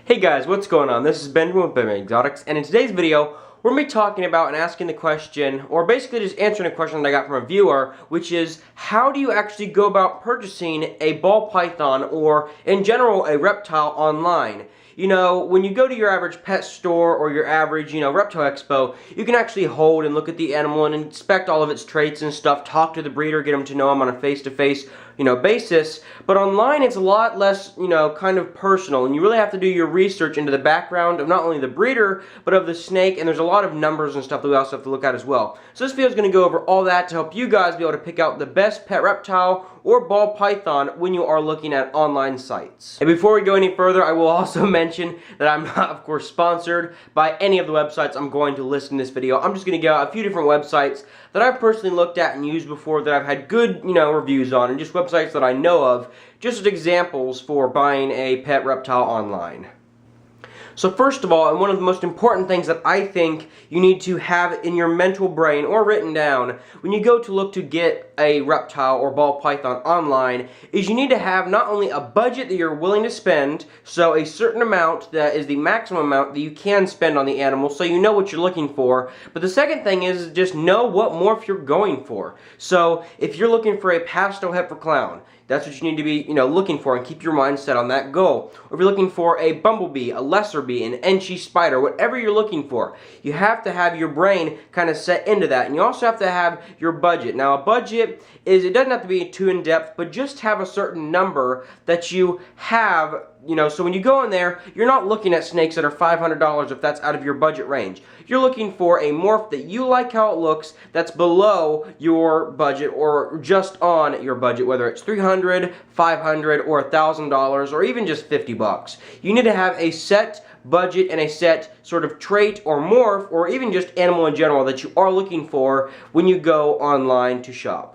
Hey guys, what's going on? This is Benjamin with Benjamin Exotics, and in today's video, we're going to be talking about and asking the question, or basically just answering a question that I got from a viewer, which is, how do you actually go about purchasing a ball python, or in general, a reptile online? You know, when you go to your average pet store or your average, reptile expo, you can actually hold and look at the animal and inspect all of its traits and stuff, talk to the breeder, get them to know them on a face-to-face, basis. But online, it's a lot less, kind of personal, and you really have to do your research into the background of not only the breeder, but of the snake, and there's a lot of numbers and stuff that we also have to look at as well. So this video is going to go over all that to help you guys be able to pick out the best pet reptile or ball python when you are looking at online sites. And before we go any further, I will also mention that I'm not, of course, sponsored by any of the websites I'm going to list in this video. I'm just going to give out a few different websites that I've personally looked at and used before that I've had good, reviews on, and just websites that I know of, just as examples for buying a pet reptile online. So first of all, and one of the most important things that I think you need to have in your mental brain or written down when you go to look to get a reptile or ball python online is you need to have not only a budget that you're willing to spend, so a certain amount that is the maximum amount that you can spend on the animal so you know what you're looking for, but the second thing is just know what morph you're going for. So if you're looking for a pastel heifer clown, that's what you need to be, looking for, and keep your mind set on that goal. Or if you're looking for a bumblebee, a lesser bee, an enchi spider, whatever you're looking for, you have to have your brain kind of set into that. And you also have to have your budget. Now, a budget it doesn't have to be too in-depth, but just have a certain number that you have, so when you go in there, you're not looking at snakes that are $500 if that's out of your budget range. You're looking for a morph that you like how it looks, that's below your budget or just on your budget, whether it's $300, $500, or $1,000, or even just 50 bucks. You need to have a set budget and a set sort of trait or morph, or even just animal in general that you are looking for when you go online to shop.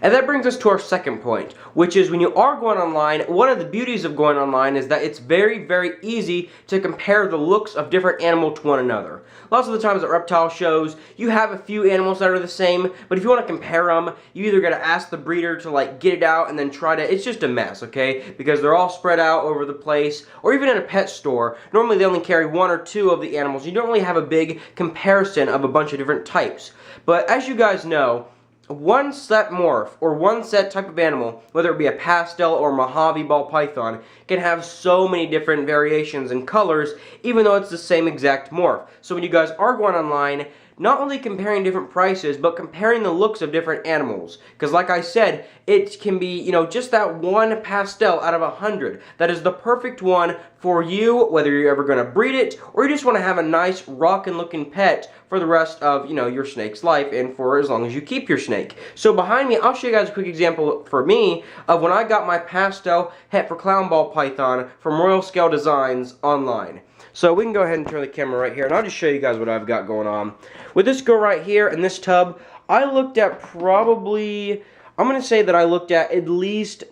And that brings us to our second point, which is when you are going online, one of the beauties of going online is that it's very, very easy to compare the looks of different animals to one another. Lots of the times at reptile shows, you have a few animals that are the same, but if you want to compare them, you either got to ask the breeder to get it out and then try to, it's just a mess, okay? Because they're all spread out over the place, or even in a pet store, normally they only carry one or two of the animals. You don't really have a big comparison of a bunch of different types. But as you guys know, one set morph, or one set type of animal, whether it be a pastel or Mojave ball python, can have so many different variations and colors, even though it's the same exact morph. So when you guys are going online, not only comparing different prices, but comparing the looks of different animals. Because like I said, it can be, just that one pastel out of 100. That is the perfect one for you, whether you're ever going to breed it, or you just want to have a nice, rockin' looking pet for the rest of, your snake's life, and for as long as you keep your snake. So behind me, I'll show you guys a quick example for me of when I got my pastel heifer clown ball python from Royal Scale Designs online. So we can go ahead and turn the camera right here, and I'll just show you guys what I've got going on. With this girl right here in this tub, I looked at probably, I'm going to say that I looked at least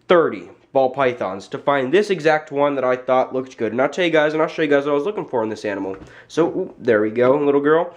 30 ball pythons to find this exact one that I thought looked good. And I'll tell you guys, and I'll show you guys what I was looking for in this animal. So, there we go, little girl.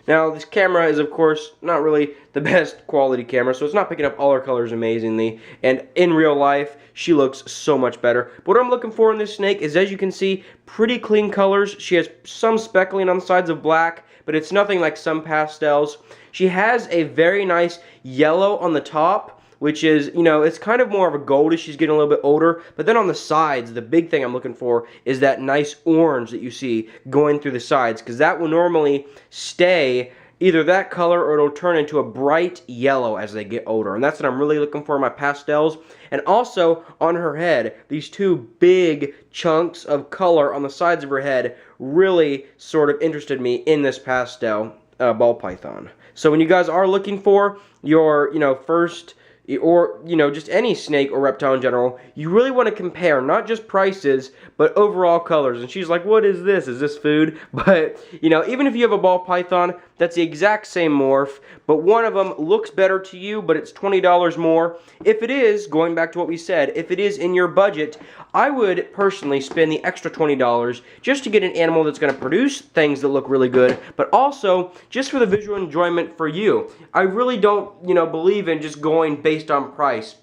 Now, this camera is, of course, not really the best quality camera, so it's not picking up all her colors amazingly, and in real life, she looks so much better. But what I'm looking for in this snake is, as you can see, pretty clean colors. She has some speckling on the sides of black, but it's nothing like some pastels. She has a very nice yellow on the top, which is, it's kind of more of a gold as she's getting a little bit older. But then on the sides, the big thing I'm looking for is that nice orange that you see going through the sides, because that will normally stay either that color or it'll turn into a bright yellow as they get older. And that's what I'm really looking for in my pastels. And also on her head, these two big chunks of color on the sides of her head really sort of interested me in this pastel ball python. So when you guys are looking for your, first, or, just any snake or reptile in general, you really want to compare not just prices, but overall colors. And she's like, what is this? Is this food? But, even if you have a ball python, that's the exact same morph, but one of them looks better to you, but it's $20 more. If it is, going back to what we said, if it is in your budget, I would personally spend the extra $20 just to get an animal that's going to produce things that look really good, but also just for the visual enjoyment for you. I really don't, believe in just going based on price,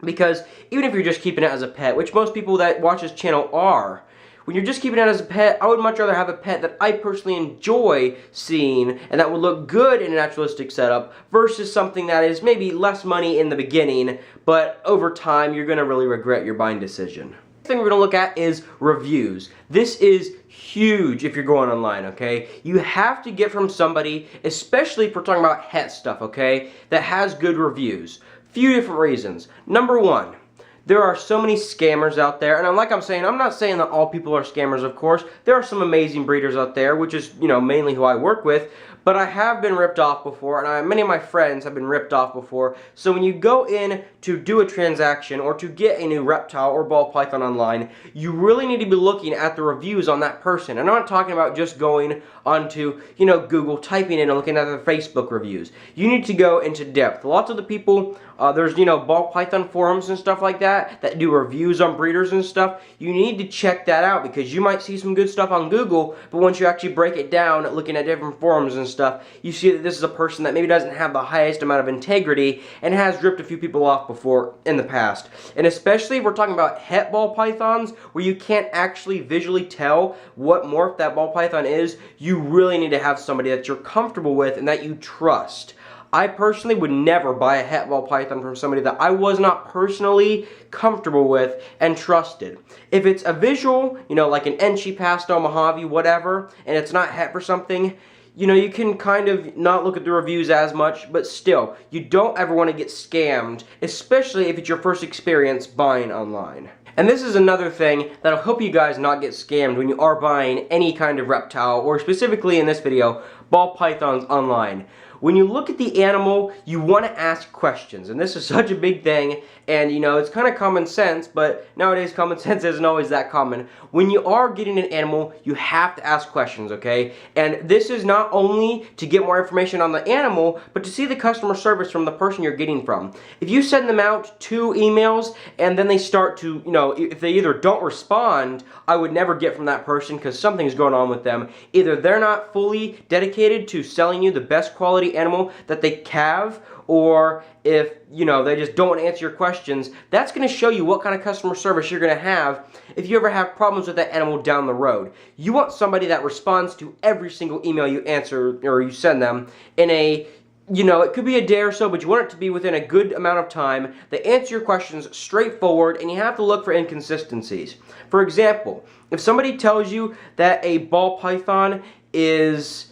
because even if you're just keeping it as a pet, which most people that watch this channel are, when you're just keeping it as a pet, I would much rather have a pet that I personally enjoy seeing and that would look good in a naturalistic setup versus something that is maybe less money in the beginning, but over time you're going to really regret your buying decision. The thing we're going to look at is reviews. This is huge if you're going online, okay? You have to get from somebody, especially if we're talking about het stuff, okay, that has good reviews. Few different reasons. Number one, there are so many scammers out there, and like I'm saying, I'm not saying that all people are scammers, of course. There are some amazing breeders out there, which is, you know, mainly who I work with, but I have been ripped off before, and many of my friends have been ripped off before. So when you go in to do a transaction or to get a new reptile or ball python online, you really need to be looking at the reviews on that person. And I'm not talking about just going onto, you know, Google, typing in and looking at their Facebook reviews. You need to go into depth. Lots of the people, there's, you know, ball python forums and stuff like that do reviews on breeders and stuff. You need to check that out because you might see some good stuff on Google, but once you actually break it down, looking at different forums and stuff, you see that this is a person that maybe doesn't have the highest amount of integrity and has ripped a few people off before in the past. And especially if we're talking about het ball pythons, where you can't actually visually tell what morph that ball python is, you really need to have somebody that you're comfortable with and that you trust. I personally would never buy a het ball python from somebody that I was not personally comfortable with and trusted. If it's a visual, you know, like an Enchi, Pastel, Mojave, whatever, and it's not het for something, you know, you can kind of not look at the reviews as much, but still, you don't ever want to get scammed, especially if it's your first experience buying online. And this is another thing that'll help you guys not get scammed when you are buying any kind of reptile, or specifically in this video, ball pythons online. When you look at the animal, you want to ask questions, and this is such a big thing, and you know, it's kind of common sense, but nowadays common sense isn't always that common. When you are getting an animal, you have to ask questions, okay? And this is not only to get more information on the animal, but to see the customer service from the person you're getting from. If you send them out 2 emails, and then they start to, you know, if they either don't respond, I would never get from that person because something's going on with them. Either they're not fully dedicated to selling you the best quality animal that they have, or if, you know, they just don't answer your questions, that's going to show you what kind of customer service you're going to have if you ever have problems with that animal down the road. You want somebody that responds to every single email you answer or you send them in a, you know, it could be a day or so, but you want it to be within a good amount of time. They answer your questions straightforward, and you have to look for inconsistencies. For example, if somebody tells you that a ball python is,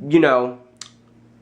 you know,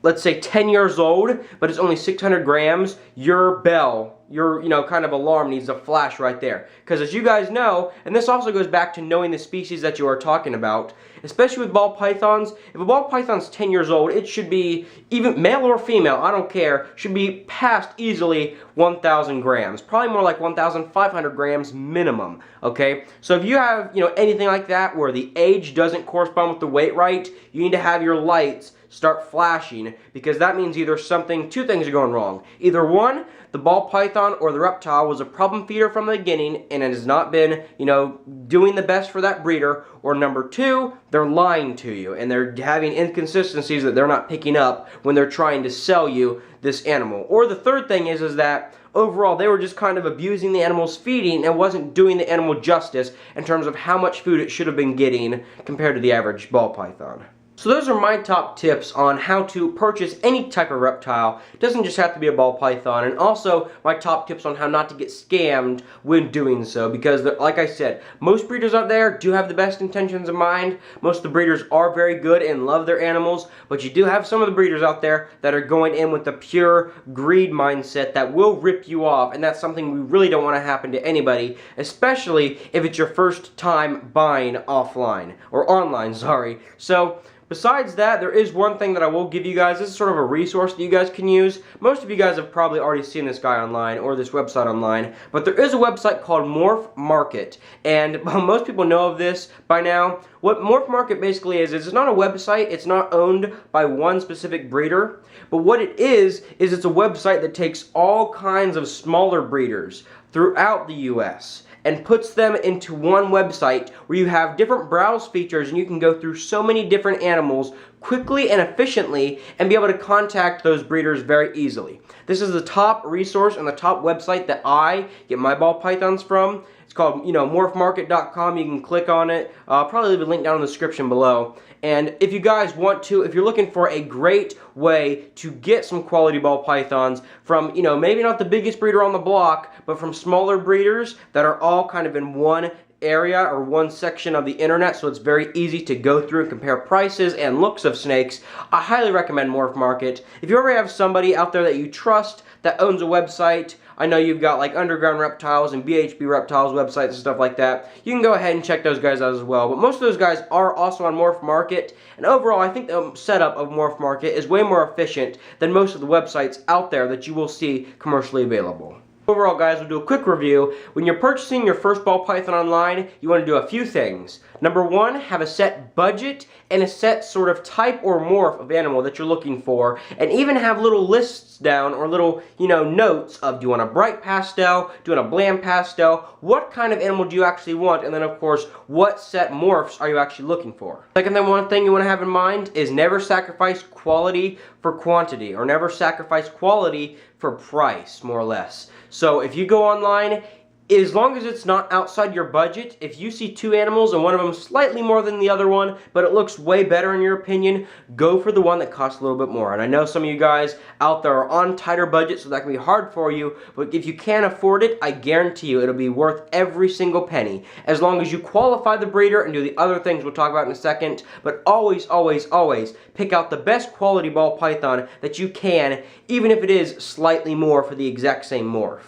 let's say 10 years old, but it's only 600 grams, your bell, your, you know, kind of alarm needs to flash right there. Because as you guys know, and this also goes back to knowing the species that you are talking about, especially with ball pythons, if a ball python's 10 years old, it should be, even male or female, I don't care, should be past easily 1,000 grams. Probably more like 1,500 grams minimum, okay? So if you have, you know, anything like that where the age doesn't correspond with the weight right, you need to have your lights start flashing, because that means either two things are going wrong. Either one, the ball python or the reptile was a problem feeder from the beginning and it has not been, you know, doing the best for that breeder, or number 2, they're lying to you and they're having inconsistencies that they're not picking up when they're trying to sell you this animal. Or the third thing is that overall they were just kind of abusing the animal's feeding and wasn't doing the animal justice in terms of how much food it should have been getting compared to the average ball python. So those are my top tips on how to purchase any type of reptile. It doesn't just have to be a ball python. And also my top tips on how not to get scammed when doing so. Because like I said, most breeders out there do have the best intentions in mind. Most of the breeders are very good and love their animals. But you do have some of the breeders out there that are going in with a pure greed mindset that will rip you off. And that's something we really don't want to happen to anybody. Especially if it's your first time buying offline. Or online, sorry. So besides that, there is one thing that I will give you guys. This is sort of a resource that you guys can use. Most of you guys have probably already seen this guy online or this website online, but there is a website called Morph Market, and most people know of this by now. What Morph Market basically is it's not a website, it's not owned by one specific breeder, but what it is it's a website that takes all kinds of smaller breeders throughout the US and puts them into one website where you have different browse features and you can go through so many different animals quickly and efficiently and be able to contact those breeders very easily. This is the top resource and the top website that I get my ball pythons from. It's called, morphmarket.com. You can click on it. I'll probably leave a link down in the description below. And if you guys want to, if you're looking for a great way to get some quality ball pythons from, maybe not the biggest breeder on the block, but from smaller breeders that are all kind of in one area or one section of the internet, so it's very easy to go through and compare prices and looks of snakes, I highly recommend Morph Market. If you ever have somebody out there that you trust that owns a website, I know you've got like Underground Reptiles and BHB Reptiles websites and stuff like that, you can go ahead and check those guys out as well. But most of those guys are also on Morph Market, and overall I think the setup of Morph Market is way more efficient than most of the websites out there that you will see commercially available. Overall, guys, we'll do a quick review. When you're purchasing your first ball python online, you want to do a few things. Number one, have a set budget and a set sort of type or morph of animal that you're looking for, and even have little lists down or little, notes of, do you want a bright pastel, do you want a bland pastel, what kind of animal do you actually want, and then of course, what set morphs are you actually looking for. Second, then one thing you want to have in mind is never sacrifice quality for quantity, or never sacrifice quality for price, more or less. So if you go online, as long as it's not outside your budget, if you see two animals and one of them slightly more than the other one, but it looks way better in your opinion, go for the one that costs a little bit more. And I know some of you guys out there are on tighter budgets, so that can be hard for you, but if you can't afford it, I guarantee you it'll be worth every single penny, as long as you qualify the breeder and do the other things we'll talk about in a second. But always, always, always pick out the best quality ball python that you can, even if it is slightly more for the exact same morph.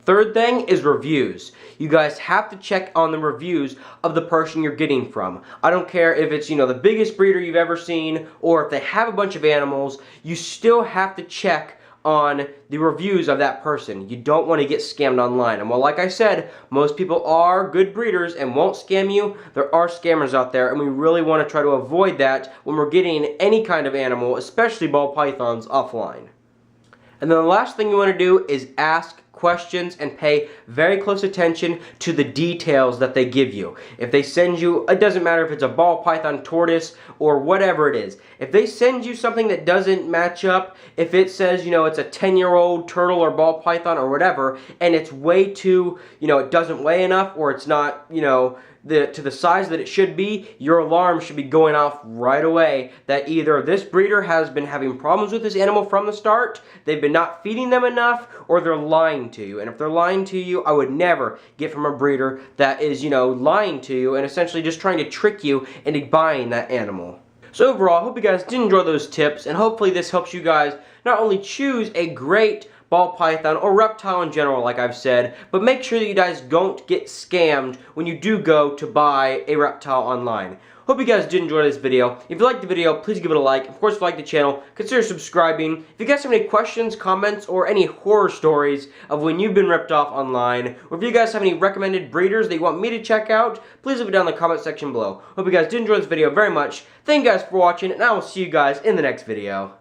Third thing is reviews. You guys have to check on the reviews of the person you're getting from. I don't care if it's, the biggest breeder you've ever seen, or if they have a bunch of animals, you still have to check on the reviews of that person. You don't want to get scammed online. And while, like I said, most people are good breeders and won't scam you, there are scammers out there, and we really want to try to avoid that when we're getting any kind of animal, especially ball pythons, offline. And then the last thing you want to do is ask questions and pay very close attention to the details that they give you. If they send you, it doesn't matter if it's a ball python, tortoise, or whatever it is. If they send you something that doesn't match up, if it says, it's a 10-year-old turtle or ball python or whatever, and it's way too, it doesn't weigh enough, or it's not, to the size that it should be, your alarm should be going off right away that either this breeder has been having problems with this animal from the start, they've been not feeding them enough, or they're lying to you. And if they're lying to you, I would never get from a breeder that is, lying to you and essentially just trying to trick you into buying that animal. So overall, I hope you guys did enjoy those tips, and hopefully this helps you guys not only choose a great ball python or reptile in general, like I've said, but make sure that you guys don't get scammed when you do go to buy a reptile online. Hope you guys did enjoy this video. If you liked the video, please give it a like. Of course, if you like the channel, consider subscribing. If you guys have any questions, comments, or any horror stories of when you've been ripped off online, or if you guys have any recommended breeders that you want me to check out, please leave it down in the comment section below. Hope you guys did enjoy this video very much. Thank you guys for watching, and I will see you guys in the next video.